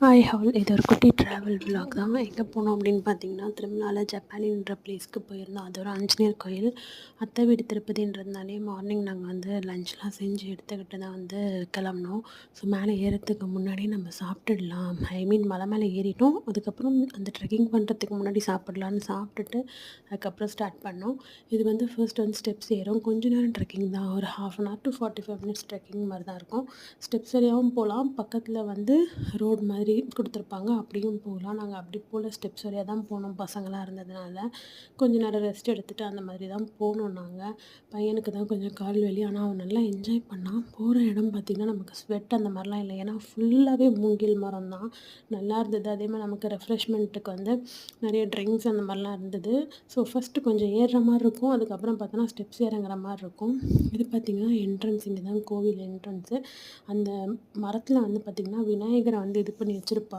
Hi hall இது ஒரு குட்டி ட்ராவல் விலாக் தான். எங்கே போனோம் அப்படின்னு பார்த்தீங்கன்னா, திருமலால ஜப்பானின்ற பிளேஸ்க்கு போயிருந்தோம். அது ஒரு ஆஞ்சநேயர் கோயில். அத்தை வீடு திருப்பதின்றதுனாலே மார்னிங் நாங்கள் வந்து லஞ்ச்லாம் செஞ்சு எடுத்துக்கிட்டு தான் வந்து கிளம்புனோம். ஸோ மேலே ஏறத்துக்கு முன்னாடி நம்ம சாப்பிட்டுடலாம், ஐ மீன் மலை மேலே ஏறிட்டோம். அதுக்கப்புறம் அந்த ட்ரெக்கிங் பண்ணுறதுக்கு முன்னாடி சாப்பிட்லான்னு சாப்பிட்டுட்டு அதுக்கப்புறம் ஸ்டார்ட் பண்ணோம். இது வந்து ஃபர்ஸ்ட் வந்து ஸ்டெப்ஸ் ஏறும். கொஞ்ச நேரம் ட்ரெக்கிங் தான், ஒரு 1/2 to 45 மினிட்ஸ் ட்ரெக்கிங் மாதிரி தான் இருக்கும். ஸ்டெப்ஸ் ஏறியாவும் போகலாம், பக்கத்தில் வந்து ரோடு மாதிரி கொடுத்துருப்பாங்க, அப்படியும் போகலாம். நாங்கள் அப்படி போல் ஸ்டெப்ஸ் வழியாக தான் போனோம். பசங்களாம் இருந்ததுனால கொஞ்ச நேரம் ரெஸ்ட் எடுத்துகிட்டு அந்த மாதிரி தான் போனோம். நாங்கள் பையனுக்கு தான் கொஞ்சம் கால் வலி, ஆனால் அவன் நல்லா என்ஜாய் பண்ணான். போகிற இடம் பார்த்திங்கன்னா நமக்கு ஸ்வெட் அந்த மாதிரிலாம் இல்லை, ஏன்னா ஃபுல்லாகவே மூங்கில் மரம் தான். நல்லா இருந்தது. அதே மாதிரி நமக்கு ரெஃப்ரெஷ்மெண்ட்டுக்கு வந்து நிறைய ட்ரிங்க்ஸ் அந்த மாதிரிலாம் இருந்தது. ஸோ ஃபஸ்ட்டு கொஞ்சம் ஏறுற மாதிரி இருக்கும், அதுக்கப்புறம் பார்த்தோன்னா ஸ்டெப்ஸ் இறங்குற மாதிரி இருக்கும். இது பார்த்திங்கன்னா என்ட்ரன்ஸ், இங்கே தான் கோவில் என்ட்ரன்ஸு. அந்த மரத்தில் வந்து பார்த்திங்கன்னா விநாயகரை வந்து இது பண்ணி வச்சுருப்பாங்க.